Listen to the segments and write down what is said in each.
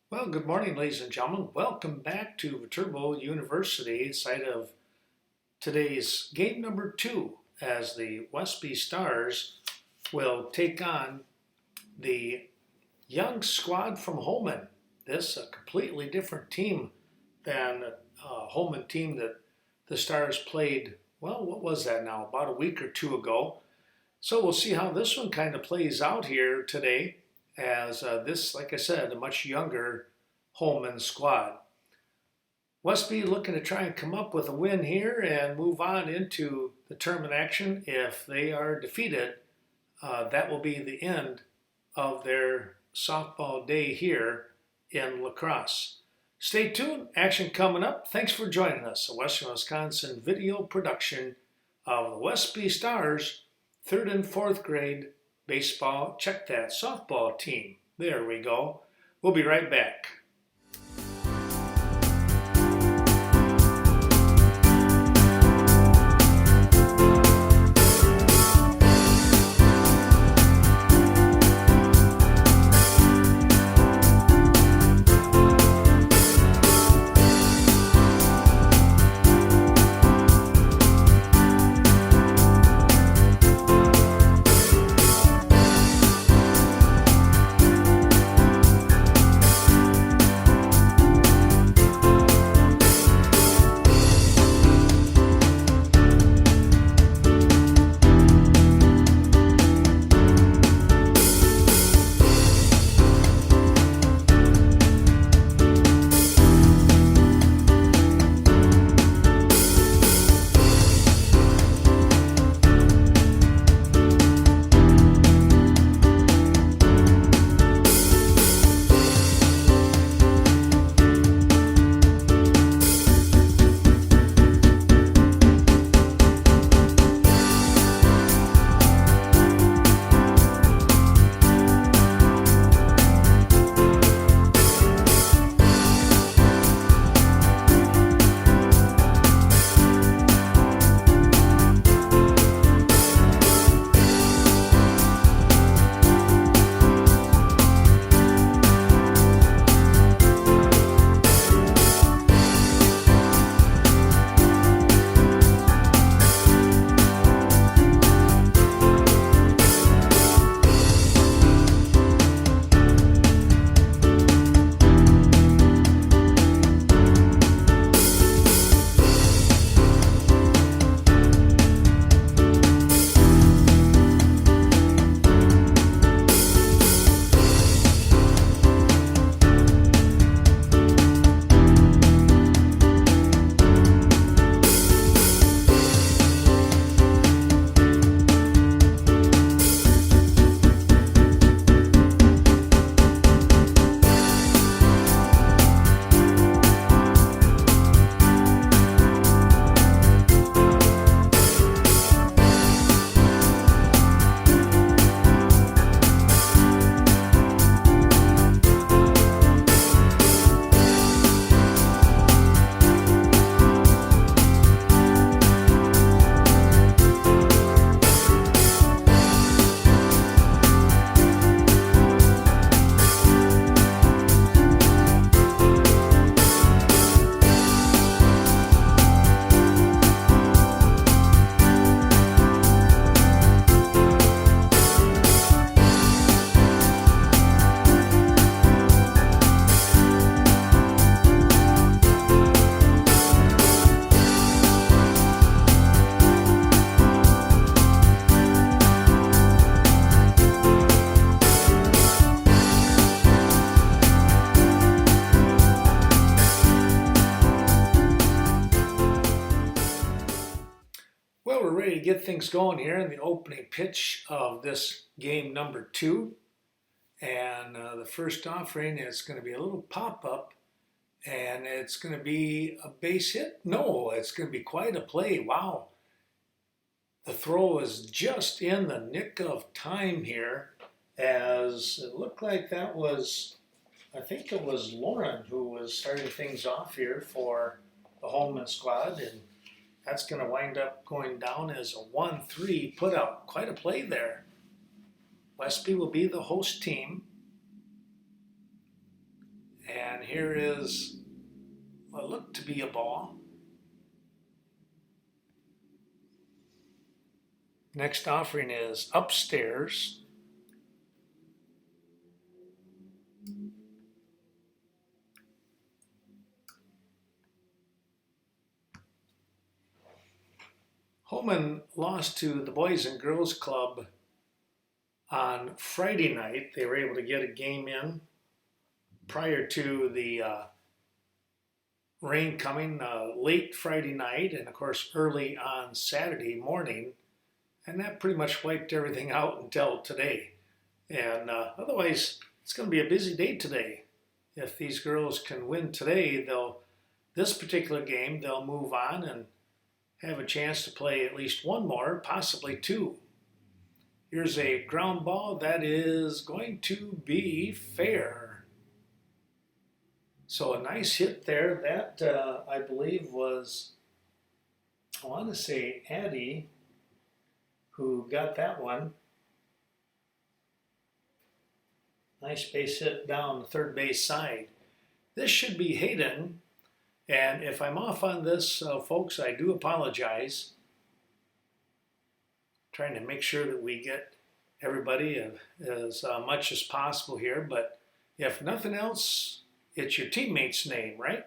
Well, good morning, ladies and gentlemen. Welcome back to Viterbo University, site of today's game number 2, as the Westby Stars will take on the young squad from Holmen. This a completely different team than Holmen team that the Stars played, well, what was that now? About a week or two ago. So we'll see how this one kind of plays out here today as this, like I said, a much younger Holmen squad. Westby looking to try and come up with a win here and move on into the tournament action. If they are defeated, that will be the end of their softball day here in La Crosse. Stay tuned, action coming up. Thanks for joining us. A Western Wisconsin video production of the Westby Stars 3rd and 4th grade baseball, check that, softball team. There we go. We'll be right back. Well, we're ready to get things going here in the opening pitch of this game number 2. And the first offering is going to be a little pop-up, and it's going to be a base hit. No, it's going to be quite a play. Wow. The throw is just in the nick of time here, as it looked like that was, I think it was Lauren who was starting things off here for the Holmen squad, and that's going to wind up going down as a 1-3 put out. Quite a play there. Westby will be the host team. And here is what looked to be a ball. Next offering is upstairs. Holmen lost to the Boys and Girls Club on Friday night. They were able to get a game in prior to the rain coming late Friday night and, of course, early on Saturday morning. And that pretty much wiped everything out until today. And otherwise, it's going to be a busy day today. If these girls can win today, this particular game, they'll move on and have a chance to play at least one more, possibly two. Here's a ground ball that is going to be fair. So a nice hit there. That, I believe, was, I want to say, Addie, who got that one. Nice base hit down the third base side. This should be Hayden. And if I'm off on this, folks, I do apologize. Trying to make sure that we get everybody as much as possible here. But if nothing else, it's your teammate's name, right?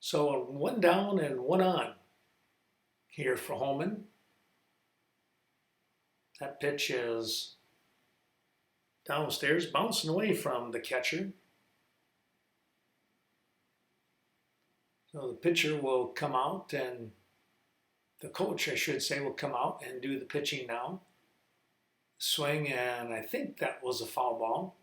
So one down and one on here for Holmen. That pitch is downstairs, bouncing away from the catcher. So the pitcher will come out, and the coach, I should say, will come out and do the pitching now. Swing, and I think that was a foul ball.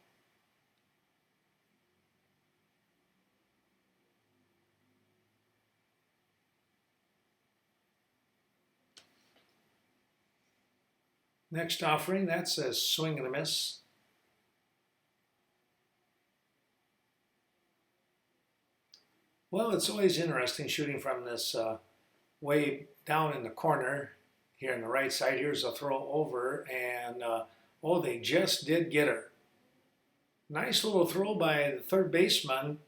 Next offering, that's a swing and a miss. Well, it's always interesting shooting from this way down in the corner here on the right side. Here's a throw over, and oh, they just did get her. Nice little throw by the third baseman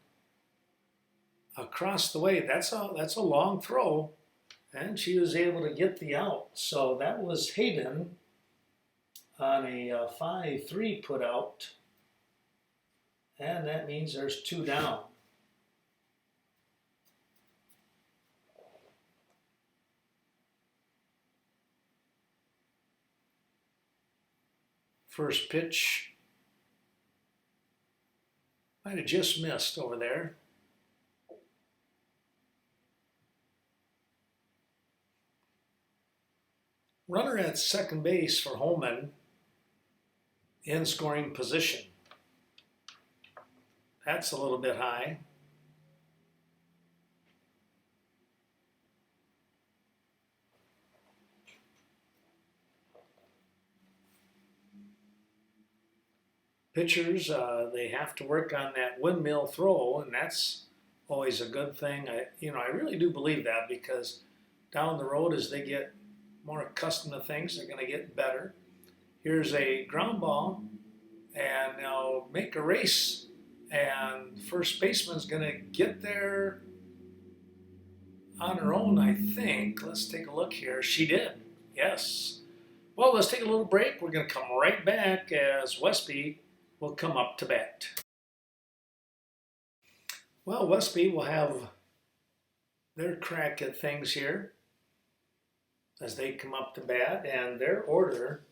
across the way. That's a long throw, and she was able to get the out. So that was Hayden on a 5-3 put out, and that means there's two down. First pitch might have just missed over there. Runner at second base for Holmen in scoring position. That's a little bit high. Pitchers, they have to work on that windmill throw, and that's always a good thing. I really do believe that, because down the road, as they get more accustomed to things, they're going to get better. Here's a ground ball, and they'll make a race, and first baseman's going to get there on her own, I think. Let's take a look here. She did, yes. Well, let's take a little break. We're going to come right back as Westby will come up to bat. Well, Westby will have their crack at things here as they come up to bat, and their order,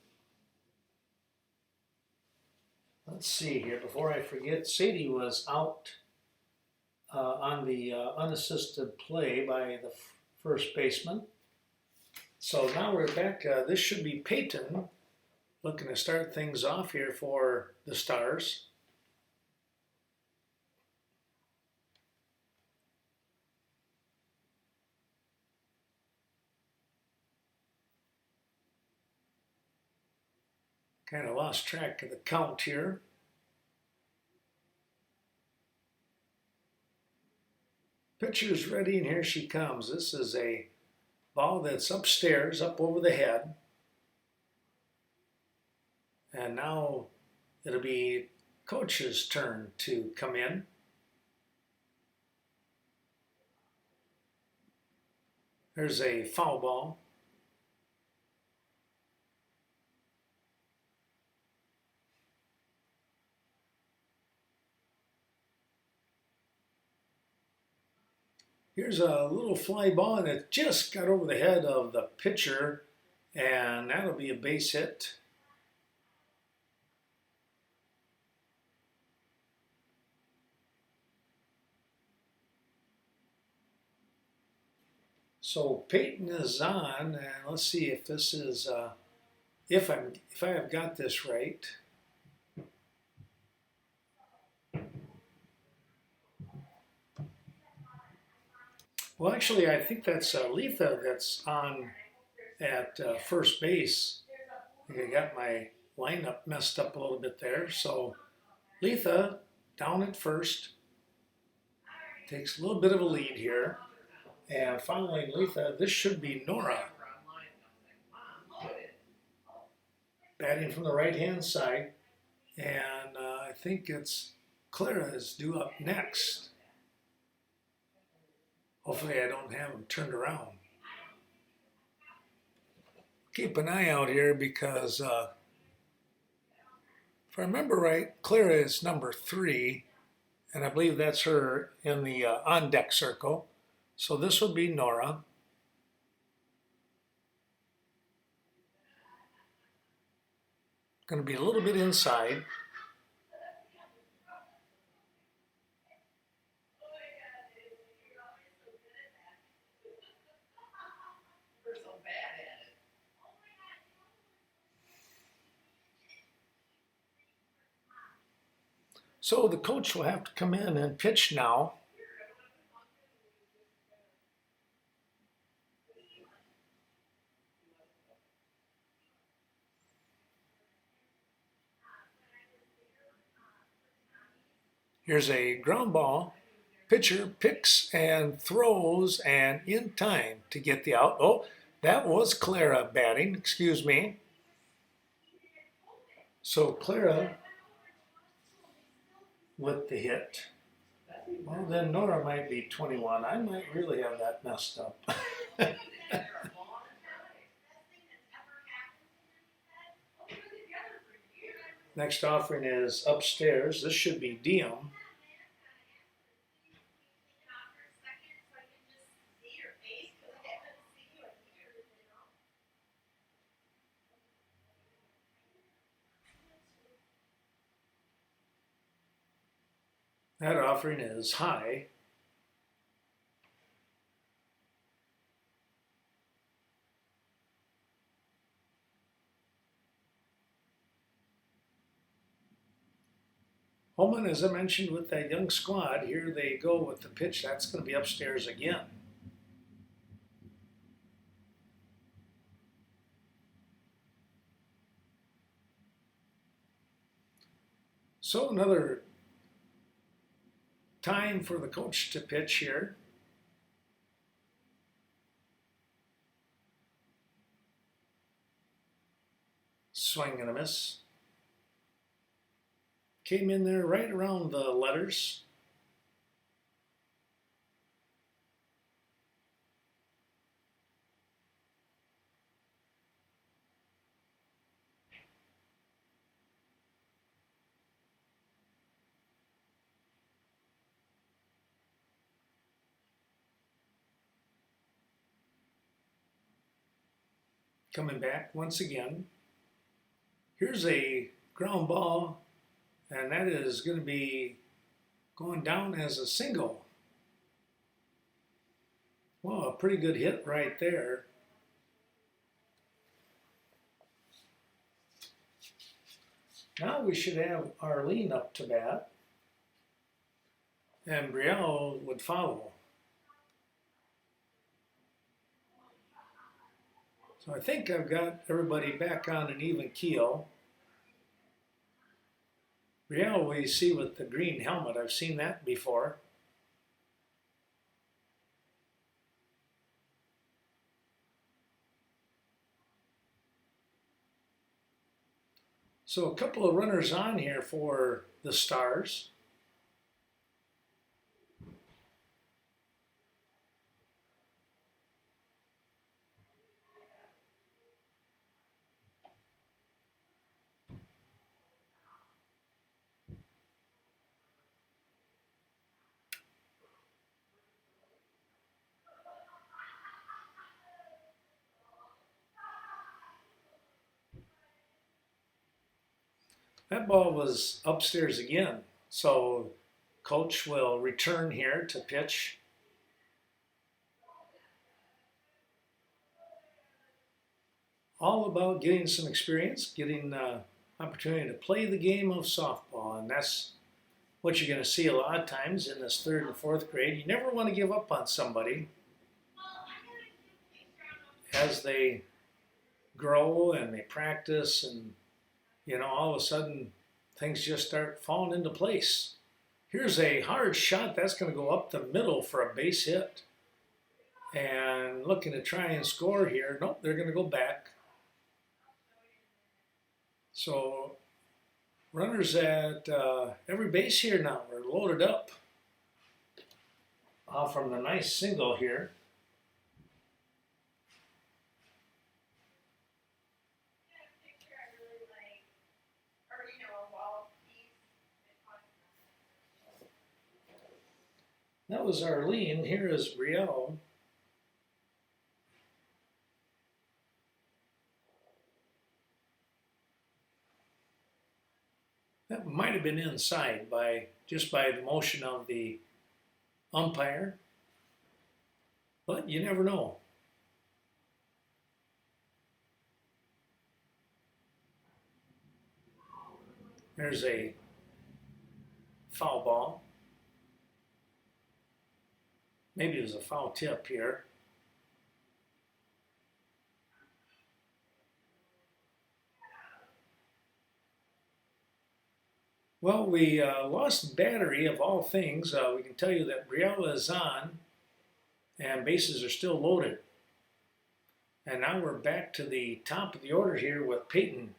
let's see here, before I forget, Sadie was out on the unassisted play by the first baseman. So now we're back. This should be Peyton looking to start things off here for the Stars. Kind of lost track of the count here. Pitcher's ready, and here she comes. This is a ball that's upstairs, up over the head. And now it'll be coach's turn to come in. There's a foul ball. Here's a little fly ball, and it just got over the head of the pitcher, and that'll be a base hit. So Peyton is on, and let's see if this is if I have got this right. Well, actually, I think that's Letha that's on at first base. I think I got my lineup messed up a little bit there. So Letha down at first takes a little bit of a lead here. And following Letha, this should be Nora. Batting from the right-hand side. And I think it's Clara is due up next. Hopefully I don't have them turned around. Keep an eye out here because if I remember right, Clara is number 3, and I believe that's her in the on-deck circle. So this would be Nora. Going to be a little bit inside. So the coach will have to come in and pitch now. Here's a ground ball. Pitcher picks and throws, and in time to get the out. Oh, that was Clara batting, excuse me. So Clara with the hit. Well, then Nora might be 21. I might really have that messed up. Next offering is upstairs. This should be Diem. That offering is high. Holmen, as I mentioned with that young squad, here they go with the pitch. That's going to be upstairs again. So another time for the coach to pitch here. Swing and a miss. Came in there right around the letters. Coming back once again. Here's a ground ball, and that is going to be going down as a single. Well, a pretty good hit right there. Now we should have Arlene up to bat, and Brielle would follow. So I think I've got everybody back on an even keel. Brielle we see with the green helmet. I've seen that before. So a couple of runners on here for the Stars. That ball was upstairs again. So coach will return here to pitch. All about getting some experience, getting opportunity to play the game of softball. And that's what you're going to see a lot of times in this third and fourth grade. You never want to give up on somebody as they grow and they practice, and all of a sudden things just start falling into place. Here's a hard shot that's going to go up the middle for a base hit, and looking to try and score here. Nope, they're going to go back. So runners at every base here now. We're loaded up from the nice single here. That was Arlene. Here is Brielle. That might have been inside just by the motion of the umpire, but you never know. There's a foul ball. Maybe it was a foul tip here. Well, we lost battery of all things. We can tell you that Briella is on and bases are still loaded. And now we're back to the top of the order here with Peyton.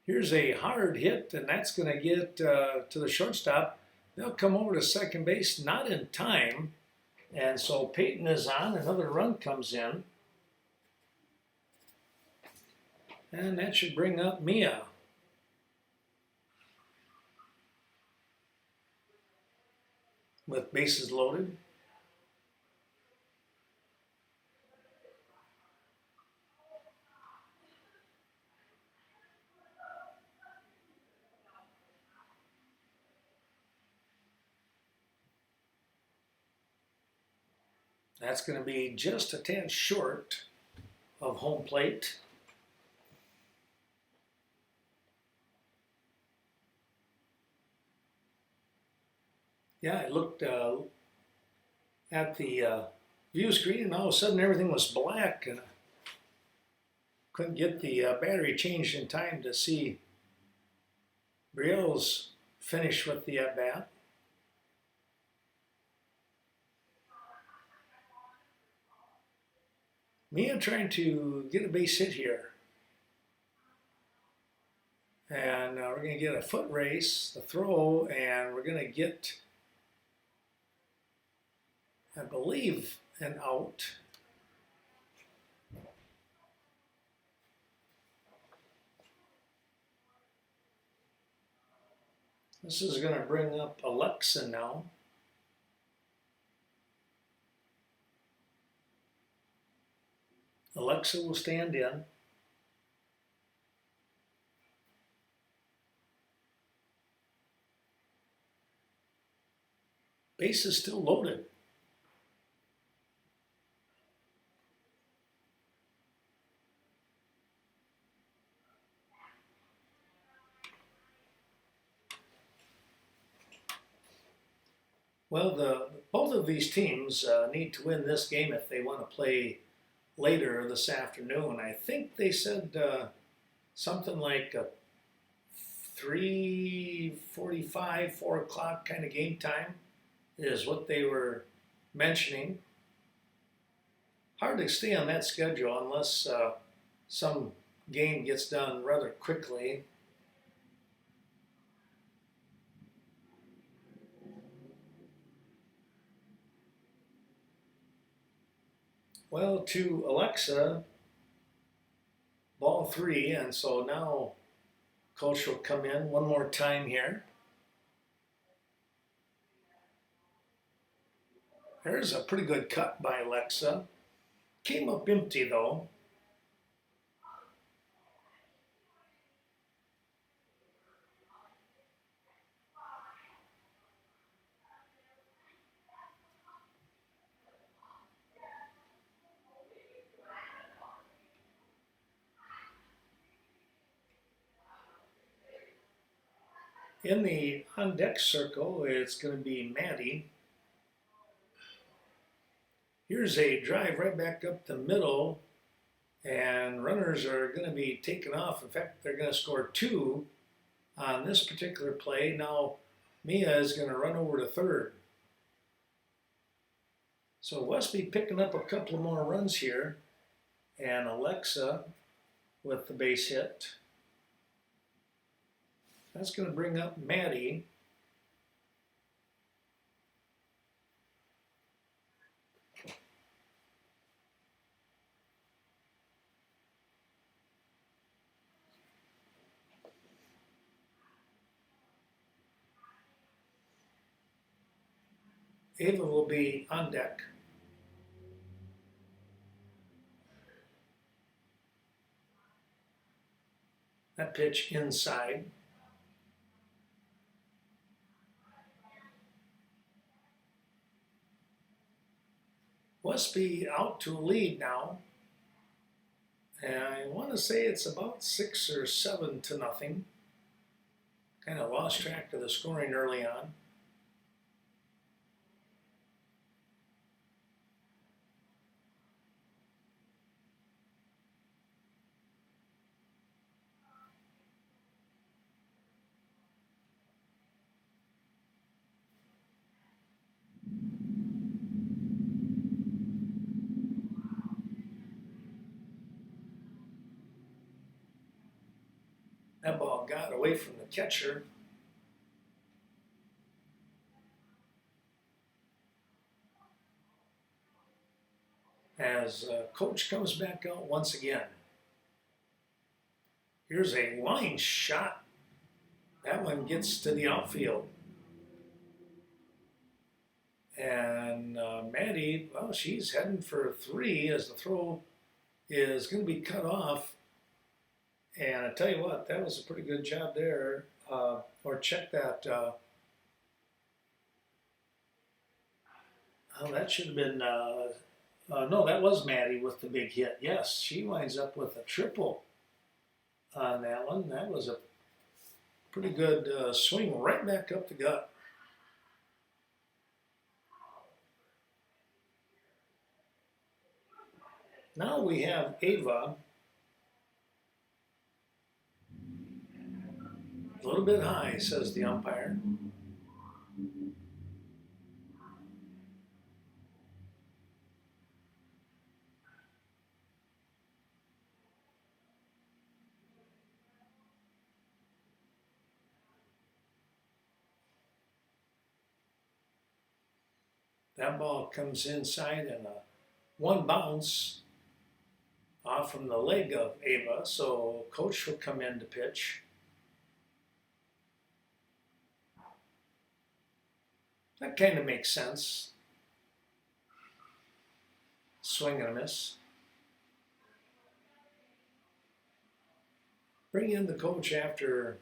Here's a hard hit, and that's going to get to the shortstop. They'll come over to second base, not in time. And so Peyton is on. Another run comes in. And that should bring up Mia. With bases loaded. That's going to be just a tad short of home plate. Yeah, I looked at the view screen, and all of a sudden everything was black, and couldn't get the battery changed in time to see Brielle's finish with the at-bat. Mia trying to get a base hit here. And we're going to get a foot race, the throw, and we're going to get, I believe, an out. This is going to bring up Alexa now. Alexa will stand in. Base is still loaded. Well, both of these teams need to win this game if they want to play later this afternoon. I think they said something like a 3:45, 4 o'clock kind of game time is what they were mentioning. Hard to stay on that schedule unless some game gets done rather quickly. Well, to Alexa, ball 3, and so now coach will come in one more time here. There's a pretty good cut by Alexa. Came up empty though. In the on deck circle, it's going to be Maddie. Here's a drive right back up the middle, and runners are going to be taken off. In fact, they're going to score 2 on this particular play. Now, Mia is going to run over to third. So Westby picking up a couple of more runs here, and Alexa with the base hit. That's going to bring up Maddie. Ava will be on deck. That pitch inside. Westby out to a lead now. And I want to say it's about 6 or 7 to nothing. Kind of lost track of the scoring early on. That ball got away from the catcher. As coach comes back out once again. Here's a line shot. That one gets to the outfield. And Maddie, well, she's heading for 3 as the throw is going to be cut off. And I tell you what, that was a pretty good job there. Or check that. Oh, that should have been. No, that was Maddie with the big hit. Yes, she winds up with a triple on that one. That was a pretty good swing right back up the gut. Now we have Ava. A little bit high, says the umpire. That ball comes inside and one bounce off from the leg of Ava, so coach will come in to pitch. That kind of makes sense. Swing and a miss. Bring in the coach after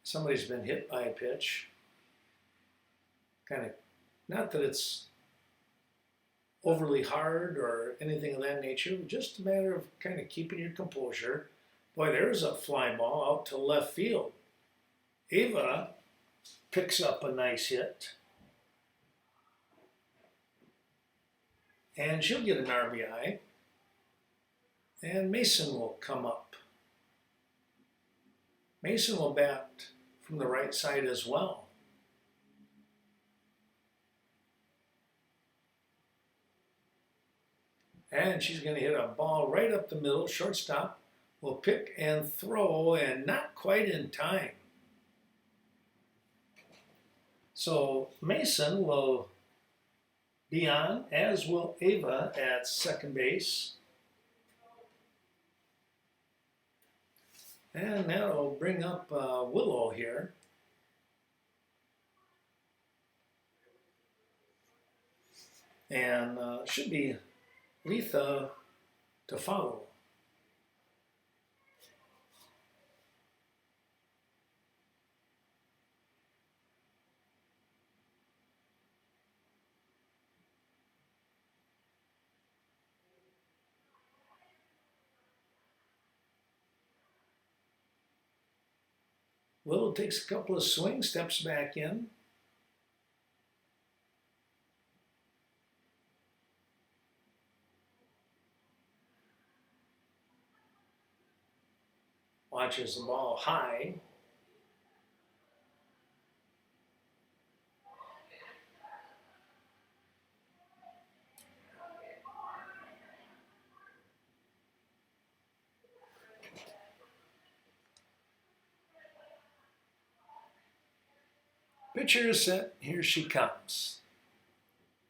somebody's been hit by a pitch. Kind of, not that it's overly hard or anything of that nature, just a matter of kind of keeping your composure. Boy, there's a fly ball out to left field. Ava picks up a nice hit. And she'll get an RBI. And Mason will come up. Mason will bat from the right side as well. And she's going to hit a ball right up the middle. Shortstop will pick and throw, and not quite in time. So Mason will be on, as will Ava at second base. And that'll bring up Willow here. And should be Letha to follow. Willow takes a couple of swing steps back in. Watches the ball high. Pitcher is set. Here she comes.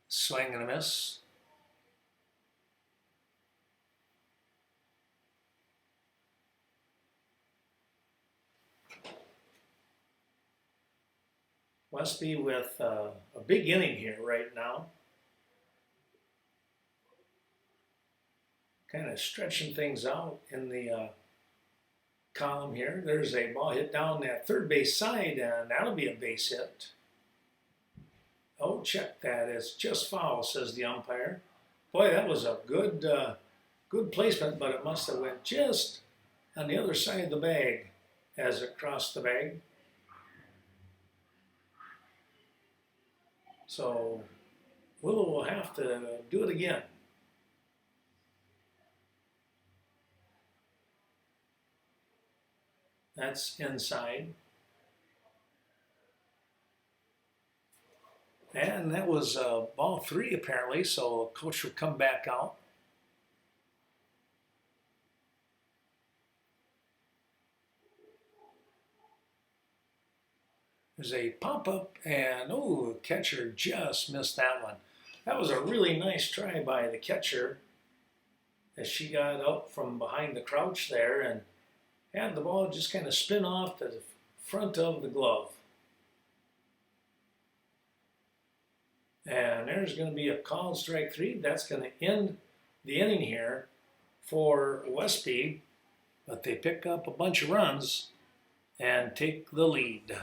Swing and a miss. Westby with a big inning here right now. Kind of stretching things out in the column here. There's a ball hit down that third base side, and that'll be a base hit. Oh, check that. It's just foul, says the umpire. Boy, that was a good placement, but it must have went just on the other side of the bag as it crossed the bag. So Willow will have to do it again. That's inside. And that was ball 3 apparently, so coach will come back out. There's a pop-up, and oh, catcher just missed that one. That was a really nice try by the catcher as she got up from behind the crouch there and had the ball just kind of spin off to the front of the glove. And there's going to be a called strike 3. That's going to end the inning here for Westby, but they pick up a bunch of runs and take the lead.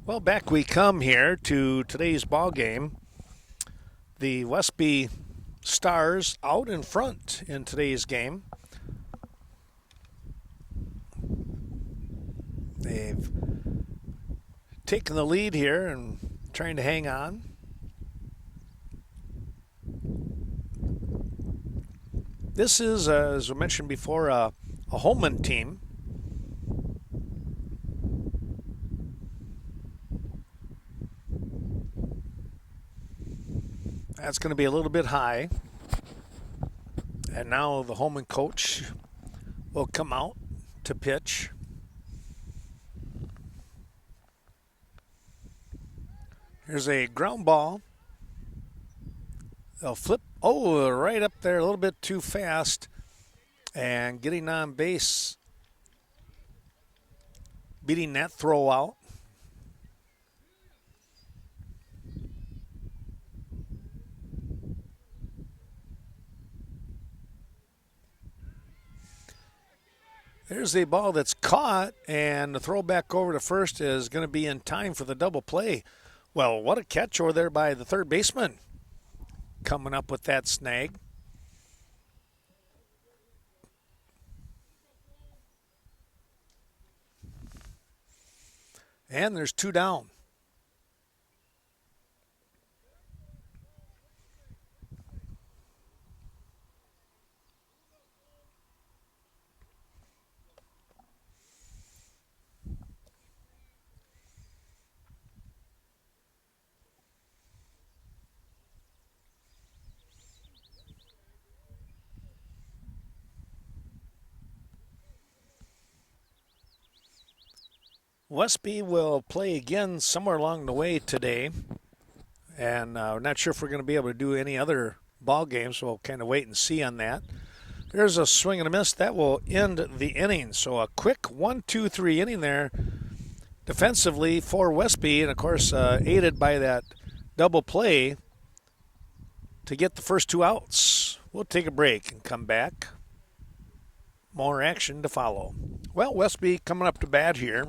Well, back we come here to today's ball game. The Westby Stars out in front in today's game. They've taken the lead here and trying to hang on. This is, as I mentioned before, a Holmen team. That's going to be a little bit high. And now the Holmen coach will come out to pitch. Here's a ground ball. They'll flip, right up there a little bit too fast. And getting on base, beating that throw out. There's a ball that's caught, and the throw back over to first is going to be in time for the double play. Well, what a catch over there by the third baseman, coming up with that snag. And there's two down. Westby will play again somewhere along the way today, and we're not sure if we're going to be able to do any other ball games, so we'll kind of wait and see on that. There's a swing and a miss. That will end the inning. So a quick 1-2-3 inning there defensively for Westby, and of course aided by that double play to get the first two outs. We'll take a break and come back. More action to follow. Well, Westby coming up to bat here.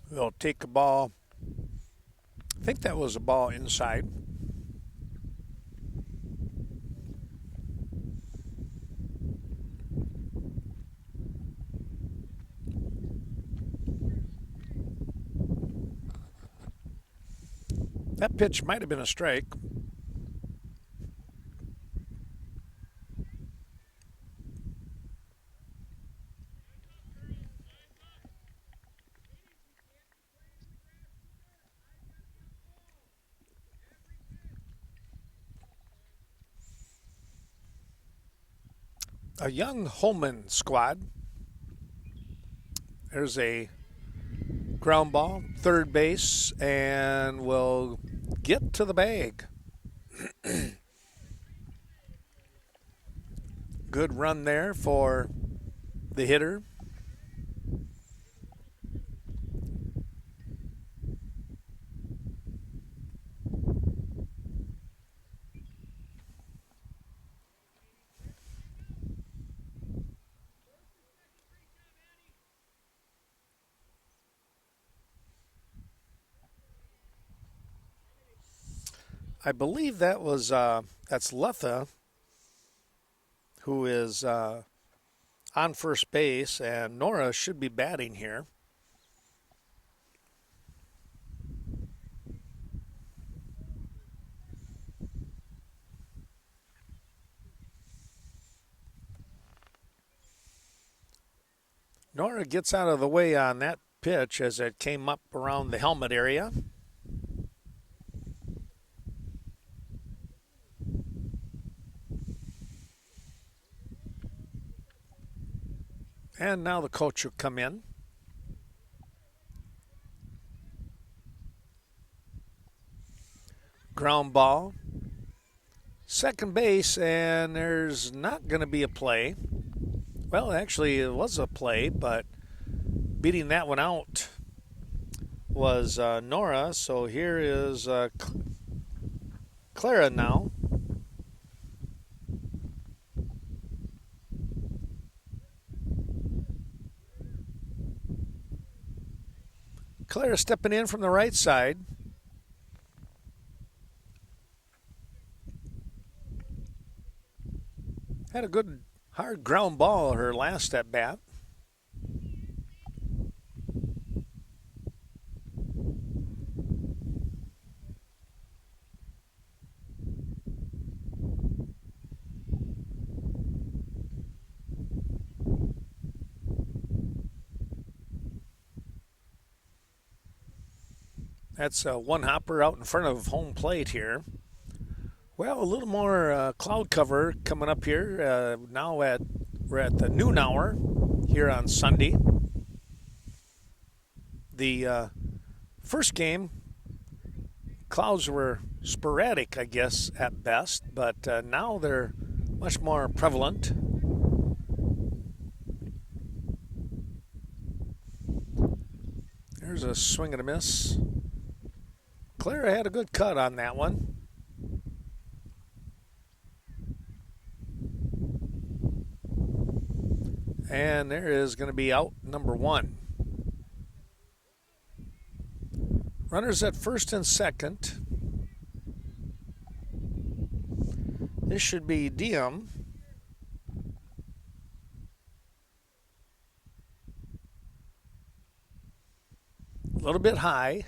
They'll take a ball. I think that was a ball inside. That pitch might have been a strike. A young Holmen squad. There's a ground ball, third base, and will get to the bag. Good run there for the hitter. I believe that was that's Letha, who is on first base, and Nora should be batting here. Nora gets out of the way on that pitch as it came up around the helmet area. And now the coach will come in. Ground ball. Second base, and there's not going to be a play. Well, actually, it was a play, but beating that one out was Nora. So here is Clara now. Clara stepping in from the right side. Had a good hard ground ball her last at bat. That's one hopper out in front of home plate here. Well, a little more cloud cover coming up here. Now we're at the noon hour here on Sunday. The first game, clouds were sporadic, I guess, at best, but now they're much more prevalent. There's a swing and a miss. Clara had a good cut on that one. And there is going to be out number one. Runners at first and second. This should be Diem. A little bit high.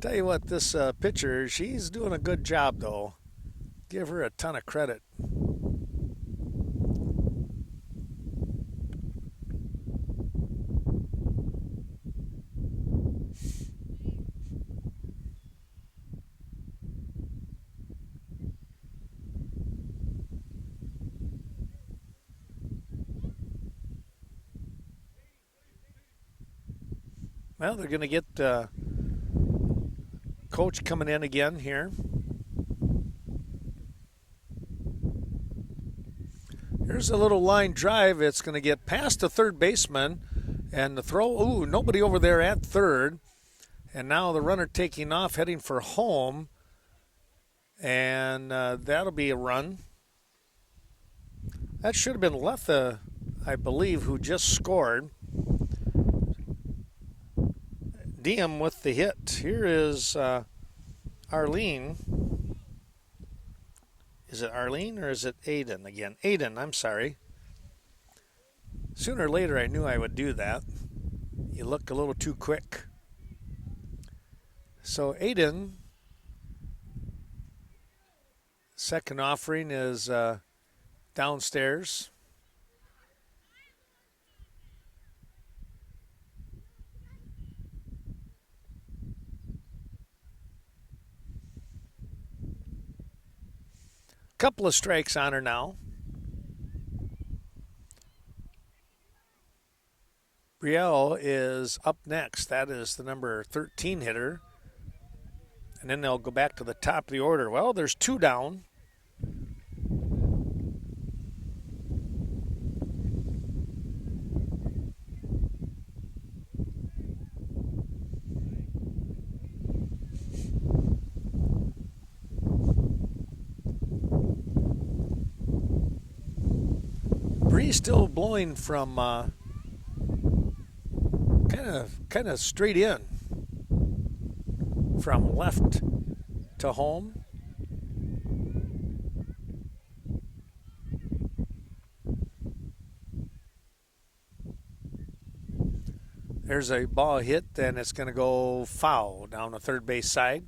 Tell you what, this pitcher, she's doing a good job, though. Give her a ton of credit. Well, they're going to get coach coming in again here. Here's a little line drive. It's going to get past the third baseman, and the throw, ooh, nobody over there at third. And now the runner taking off, heading for home, and that'll be a run. That should have been Letha, I believe, who just scored. Diem with the hit. Here is Arlene. Is it Arlene or is it Aiden again? Aiden, I'm sorry. Sooner or later I knew I would do that. You look a little too quick. So Aiden, second offering is downstairs. Couple of strikes on her now. Brielle is up next. That is the number 13 hitter. And then they'll go back to the top of the order. Well, there's two down. Breeze still blowing from kind of straight in from left to home. There's a ball hit, and it's going to go foul down the third base side.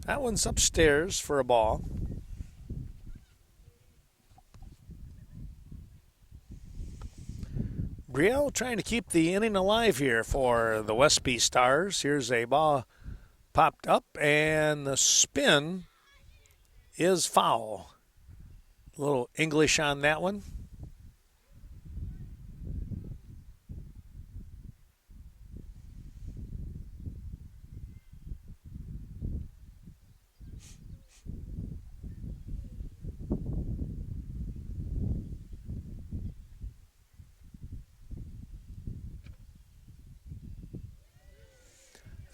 That one's upstairs for a ball. Brielle trying to keep the inning alive here for the Westby Stars. Here's a ball popped up, and the spin is foul. A little English on that one.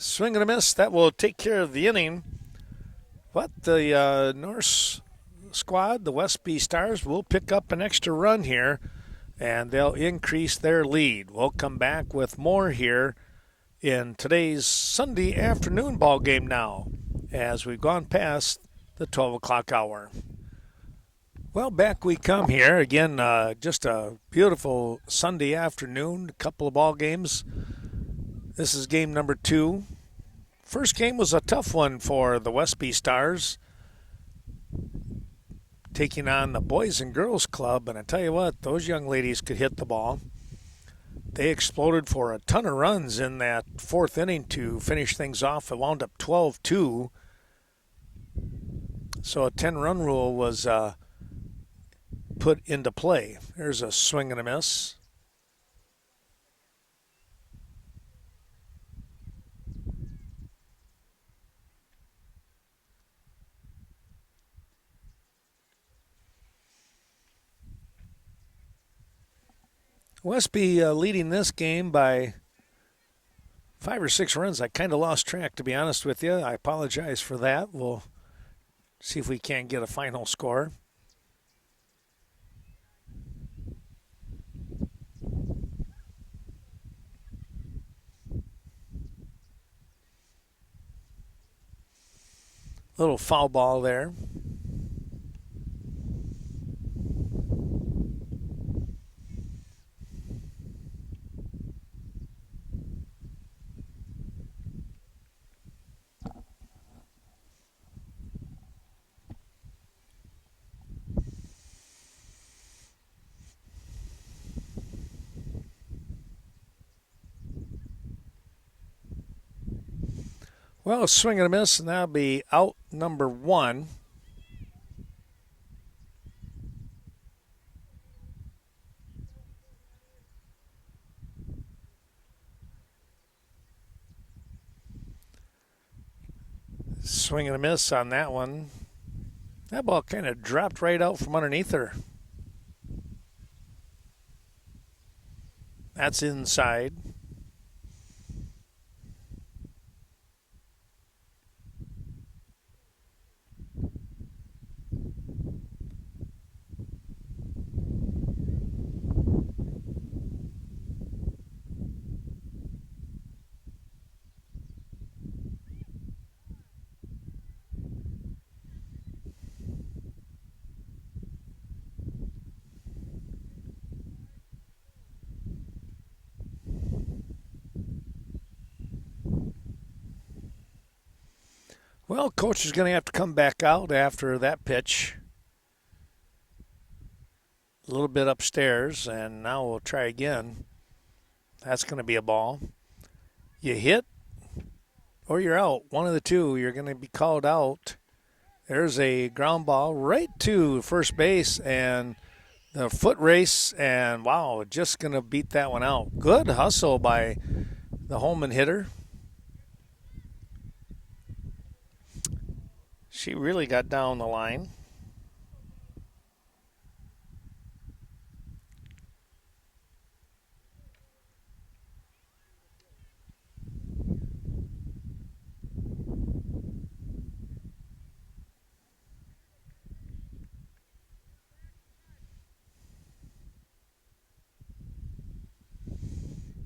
Swing and a miss. That will take care of the inning. But the Norse squad, the Westby Stars, will pick up an extra run here, and they'll increase their lead. We'll come back with more here in today's Sunday afternoon ball game now, as we've gone past the 12 o'clock hour. Well, back we come here again. Just a beautiful Sunday afternoon. A couple of ball games. This is game number 2. First game was a tough one for the Westby Stars, taking on the Boys and Girls Club. And I tell you what, those young ladies could hit the ball. They exploded for a ton of runs in that 4th inning to finish things off. It wound up 12-2. So a 10-run rule was put into play. There's a swing and a miss. Westby leading this game by 5 or 6 runs. I kind of lost track, to be honest with you. I apologize for that. We'll see if we can't get a final score. Little foul ball there. Well, a swing and a miss, and that'll be out number 1. Swing and a miss on that one. That ball kind of dropped right out from underneath her. That's inside. Well, coach is going to have to come back out after that pitch. A little bit upstairs, and now we'll try again. That's going to be a ball. You hit or you're out. One of the two. You're going to be called out. There's a ground ball right to first base, and the foot race, and wow, just going to beat that one out. Good hustle by the Holmen hitter. She really got down the line.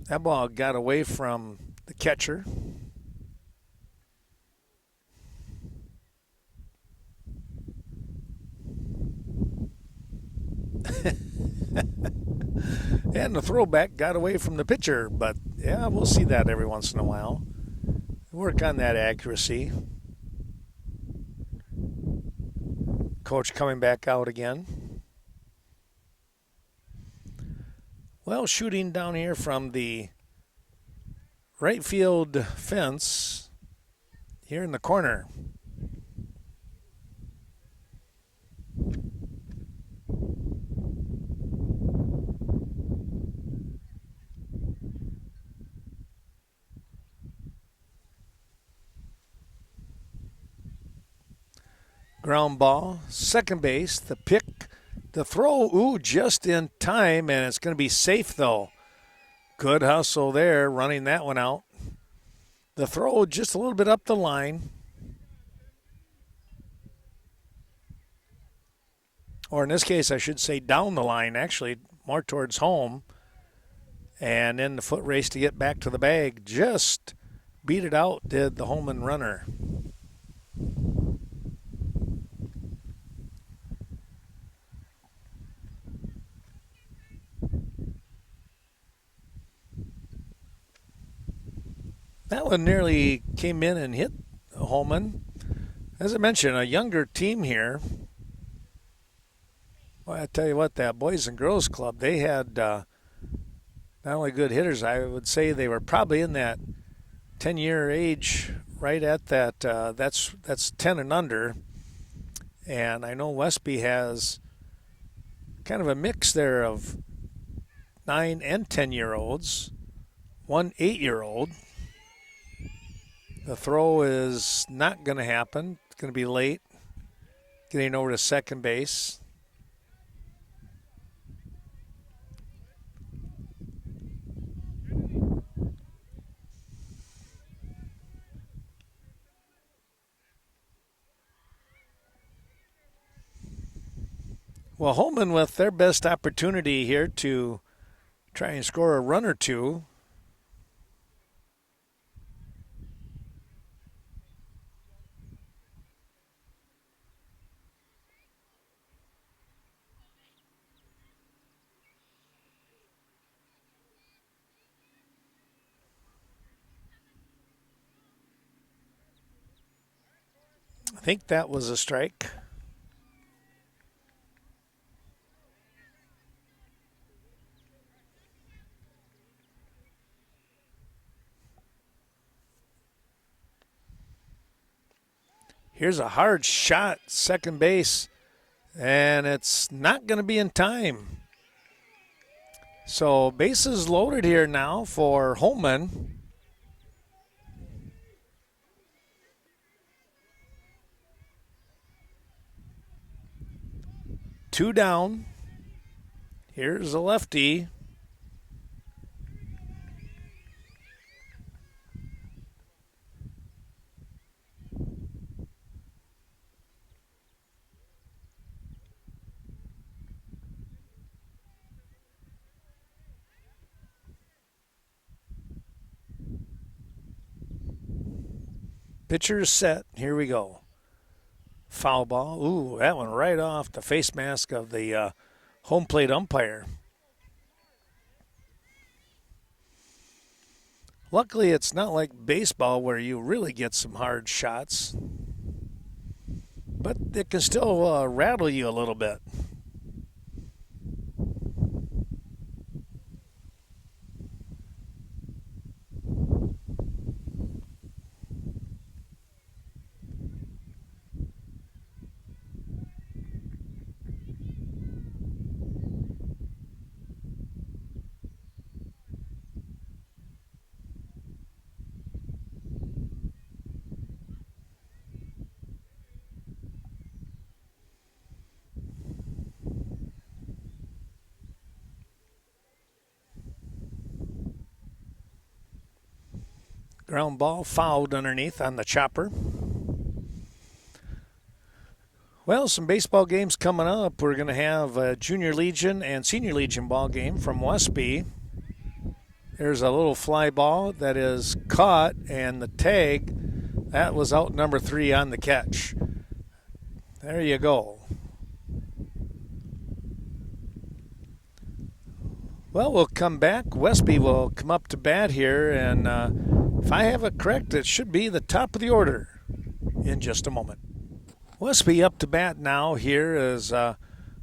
That ball got away from the catcher. And the throwback got away from the pitcher, but yeah, we'll see that every once in a while. Work on that accuracy. Coach coming back out again. Well, shooting down here from the right field fence here in the corner. Ground ball, second base, the pick, the throw, ooh, just in time, and it's going to be safe though. Good hustle there, running that one out. The throw just a little bit up the line. Or in this case, I should say down the line, actually, more towards home. And then the foot race to get back to the bag. Just beat it out, did the Holmen runner. That one nearly came in and hit Holmen. As I mentioned, a younger team here. Well, I tell you what, that Boys and Girls Club, they had not only good hitters, I would say they were probably in that 10-year age, right at that. That's 10 and under. And I know Westby has kind of a mix there of 9 and 10-year-olds, one 8-year-old. The throw is not going to happen. It's going to be late. Getting over to second base. Well, Holmen with their best opportunity here to try and score a run or two. I think that was a strike. Here's a hard shot, second base, and it's not going to be in time. So bases loaded here now for Holmen. Two down. Here's a lefty. Pitcher's set. Here we go. Foul ball. Ooh, that one right off the face mask of the home plate umpire. Luckily, it's not like baseball where you really get some hard shots, but it can still rattle you a little bit. Ground ball fouled underneath on the chopper. Well, some baseball games coming up. We're going to have a Junior Legion and Senior Legion ball game from Westby. There's a little fly ball that is caught, and the tag, that was out number 3 on the catch. There you go. Well, we'll come back. Westby will come up to bat here, and if I have it correct, it should be the top of the order in just a moment. Westby up to bat now here as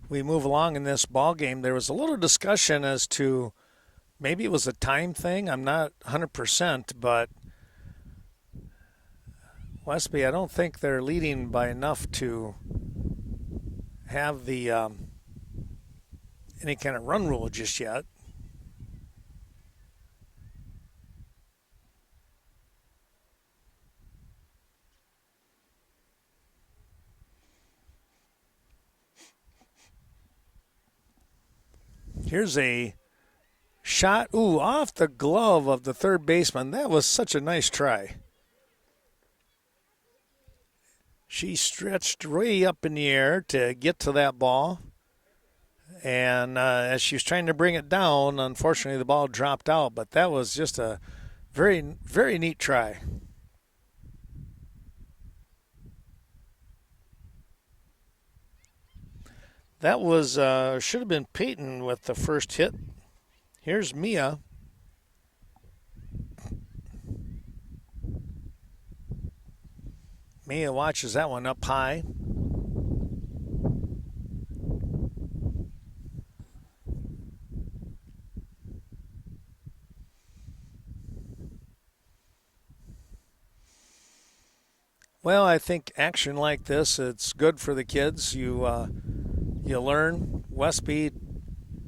we move along in this ball game. There was a little discussion as to maybe it was a time thing. I'm not 100%, but Westby, I don't think they're leading by enough to have the any kind of run rule just yet. Here's a shot, off the glove of the third baseman. That was such a nice try. She stretched way up in the air to get to that ball. And as she was trying to bring it down, unfortunately the ball dropped out. But that was just a very, very neat try. That was should have been Peyton with the first hit. Here's Mia. Mia watches that one up high. Well, I think action like this, it's good for the kids. You learn. Westby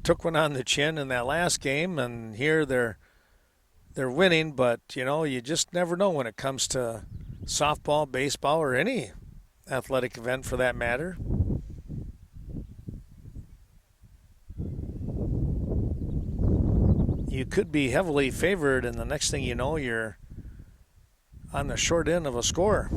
took one on the chin in that last game, and here they're winning. But you just never know when it comes to softball, baseball, or any athletic event for that matter. You could be heavily favored, and the next thing you know, you're on the short end of a score.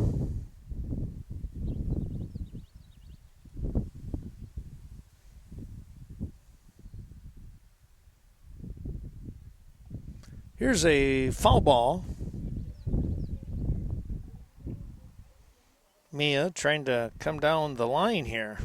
Here's a foul ball. Mia trying to come down the line here.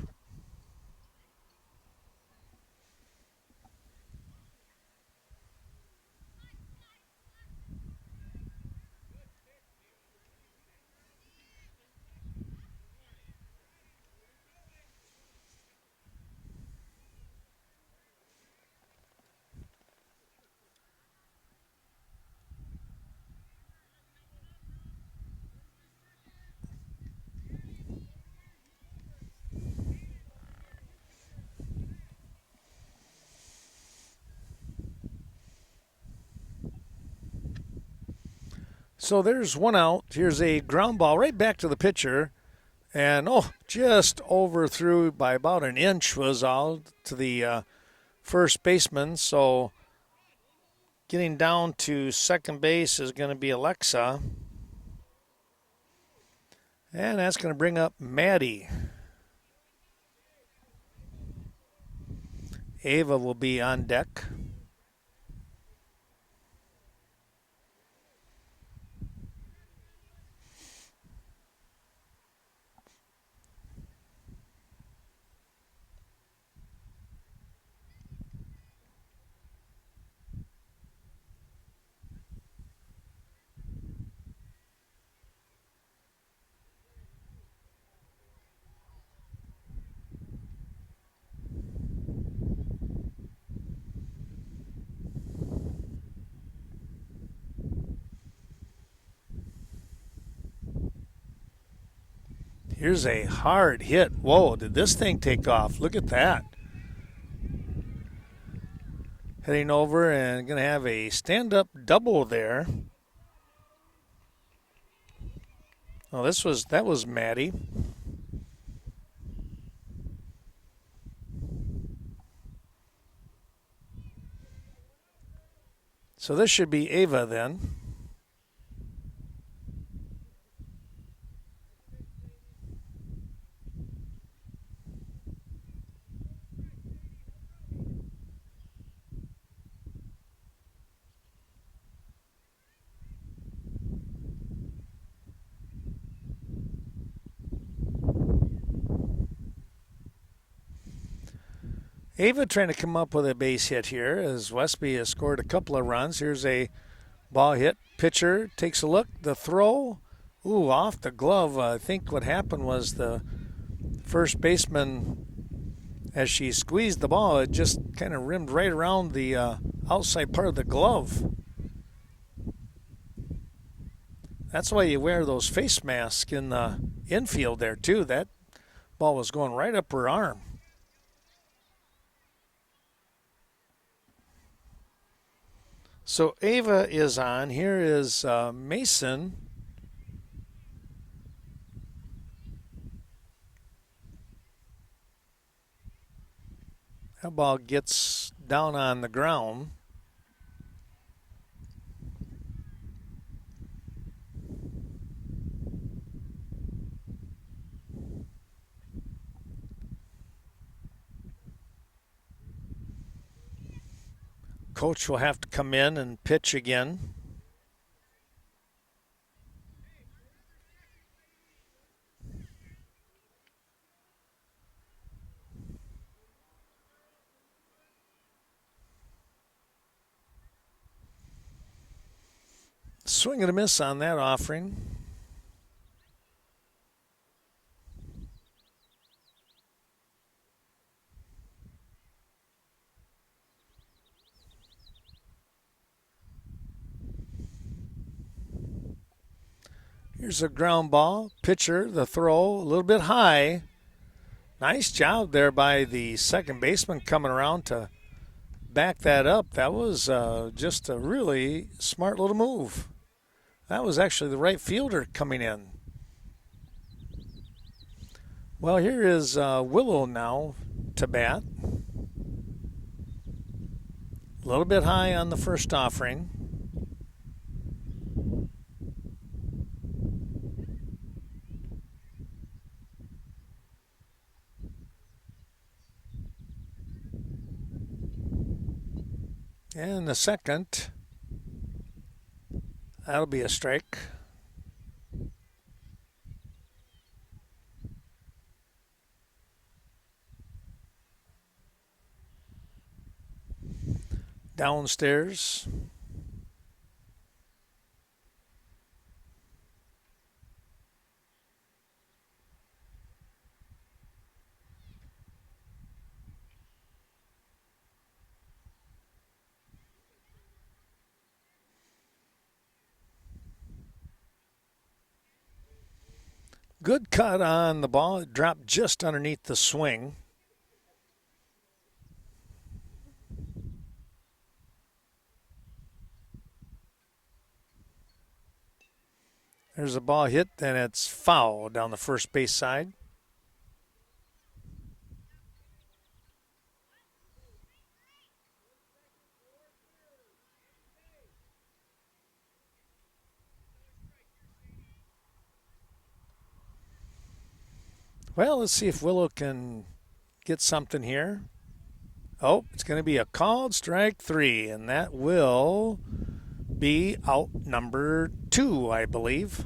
So there's one out. Here's a ground ball right back to the pitcher. And, just overthrew by about an inch was out to the first baseman. So getting down to second base is going to be Alexa. And that's going to bring up Maddie. Ava will be on deck. Here's a hard hit. Whoa, did this thing take off? Look at that. Heading over and going to have a stand-up double there. Oh, that was Maddie. So this should be Ava then. Ava trying to come up with a base hit here as Westby has scored a couple of runs. Here's a ball hit. Pitcher takes a look. The throw, off the glove. I think what happened was the first baseman, as she squeezed the ball, it just kind of rimmed right around the outside part of the glove. That's why you wear those face masks in the infield there, too. That ball was going right up her arm. So Ava is on. Here is Mason. That ball gets down on the ground. Coach will have to come in and pitch again. Swing and a miss on that offering. Here's a ground ball. Pitcher, the throw, a little bit high. Nice job there by the second baseman coming around to back that up. That was just a really smart little move. That was actually the right fielder coming in. Well, here is Willow now to bat. A little bit high on the first offering. And the second, that'll be a strike. Downstairs. Good cut on the ball. It dropped just underneath the swing. There's a ball hit, and it's foul down the first base side. Well, let's see if Willow can get something here. Oh, it's going to be a called strike 3, and that will be out number 2, I believe.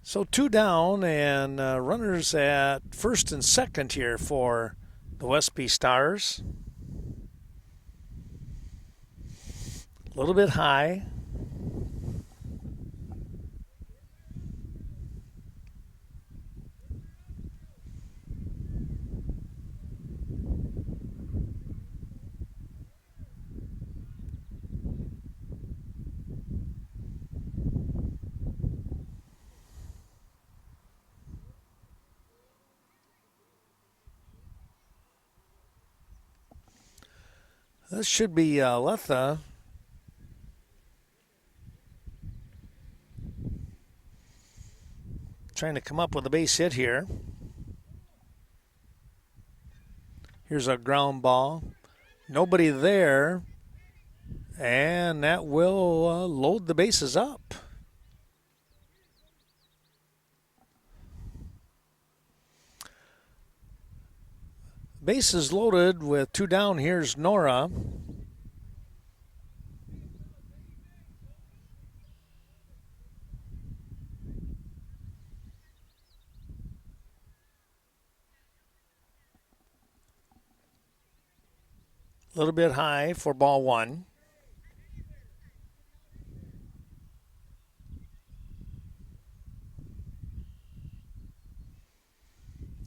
So 2 down and runners at first and second here for the Westby Stars. A little bit high. This should be Letha. Trying to come up with a base hit here. Here's a ground ball. Nobody there. And that will load the bases up. Bases loaded with 2 down. Here's Nora. A little bit high for ball 1.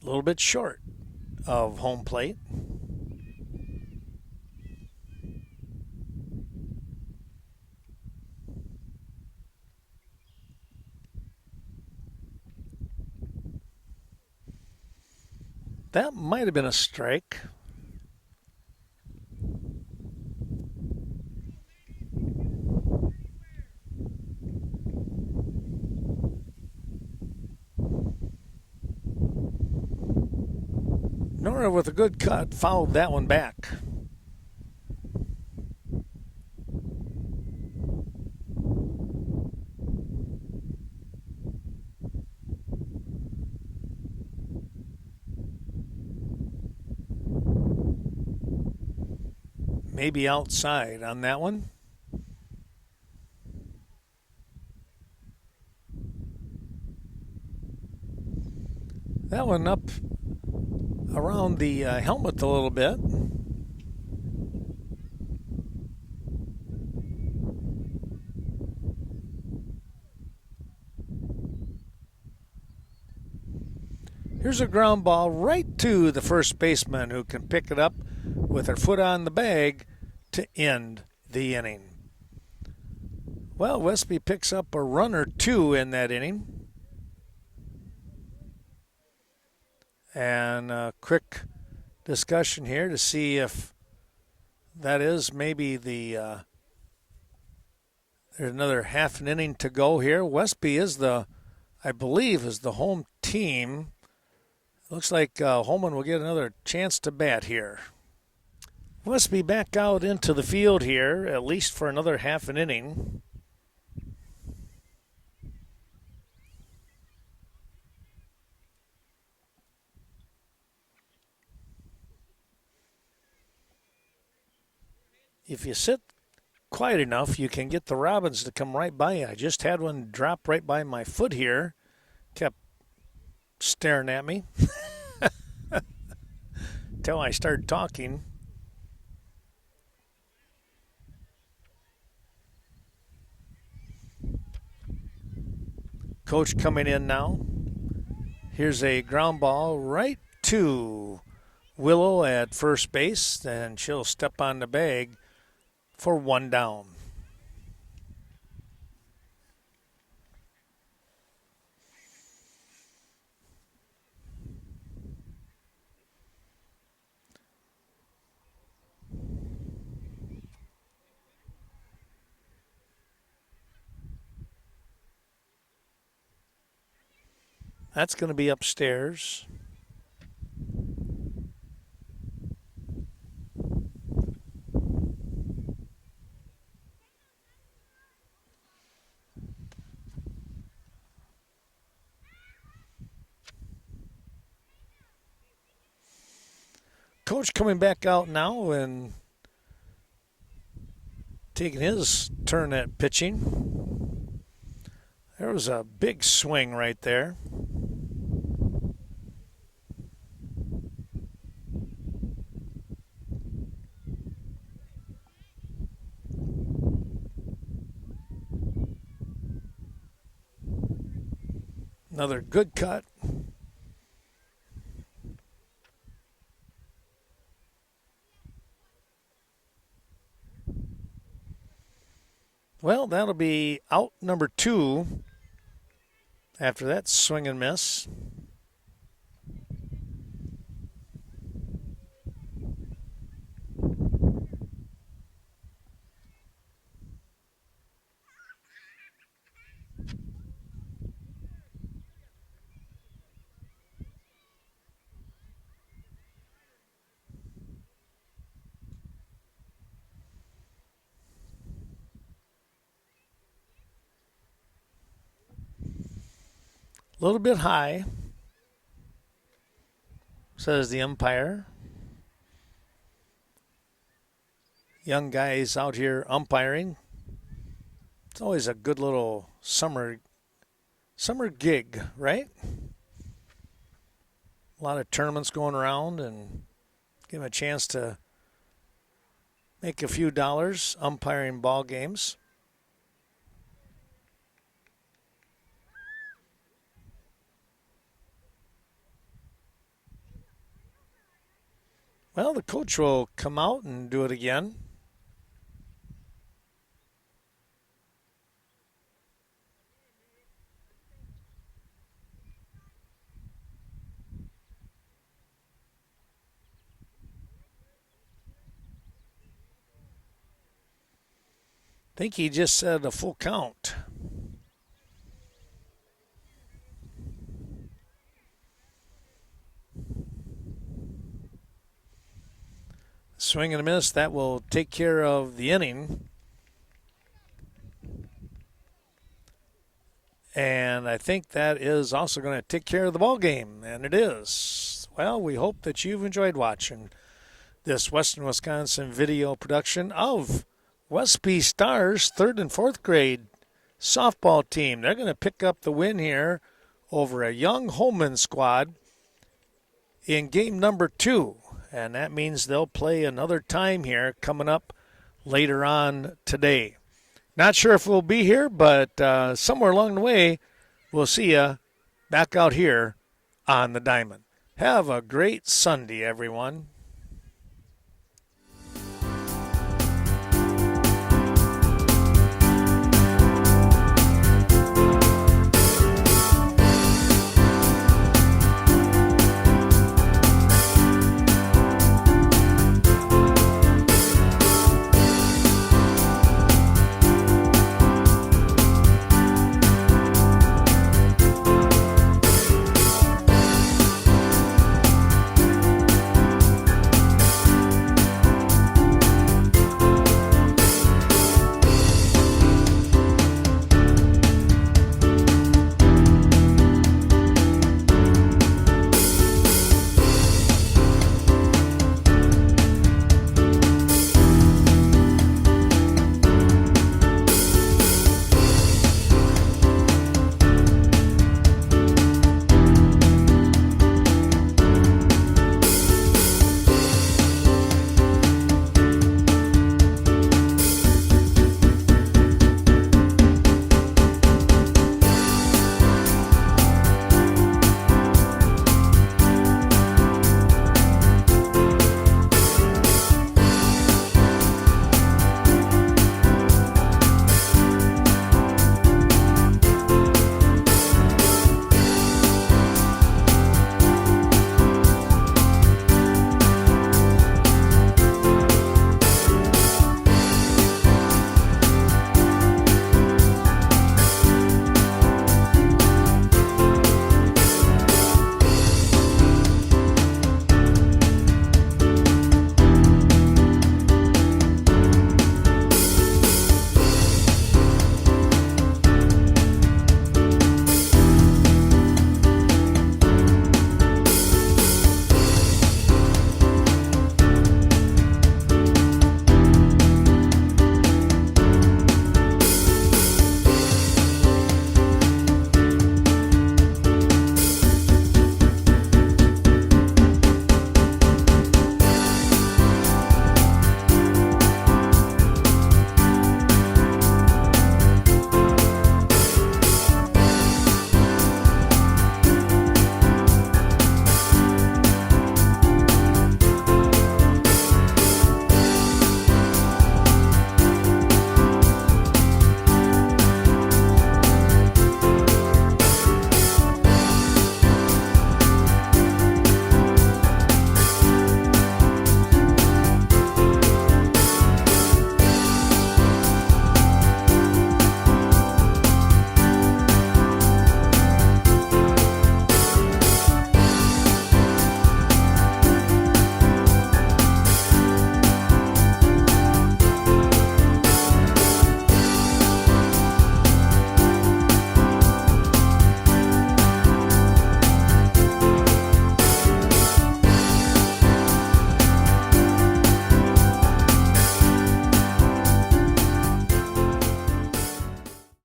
A little bit short of home plate. That might have been a strike. Nora with a good cut fouled that one back. Maybe outside on that one. That one up around the helmet a little bit. Here's a ground ball right to the first baseman, who can pick it up with her foot on the bag to end the inning. Well, Westby picks up a run or two in that inning. And a quick discussion here to see if that is maybe there's another half an inning to go here. Westby is I believe, is the home team. Looks like Holmen will get another chance to bat here. Westby back out into the field here, at least for another half an inning. If you sit quiet enough, you can get the robins to come right by you. I just had one drop right by my foot here. Kept staring at me until I started talking. Coach coming in now. Here's a ground ball right to Willow at first base, and she'll step on the bag for one down. That's going to be upstairs. Coach coming back out now and taking his turn at pitching. There was a big swing right there. Another good cut. Well, that'll be out number 2 after that swing and miss. A little bit high, says the umpire. Young guys out here umpiring. It's always a good little summer gig, right? A lot of tournaments going around and give them a chance to make a few dollars umpiring ball games. Well, the coach will come out and do it again. I think he just said a full count. Swing and a miss. That will take care of the inning. And I think that is also going to take care of the ball game, and it is. Well, we hope that you've enjoyed watching this Western Wisconsin video production of Westby Stars 3rd and 4th grade softball team. They're going to pick up the win here over a young Holmen squad in game number 2. And that means they'll play another time here coming up later on today. Not sure if we'll be here, but somewhere along the way, we'll see you back out here on the diamond. Have a great Sunday, everyone.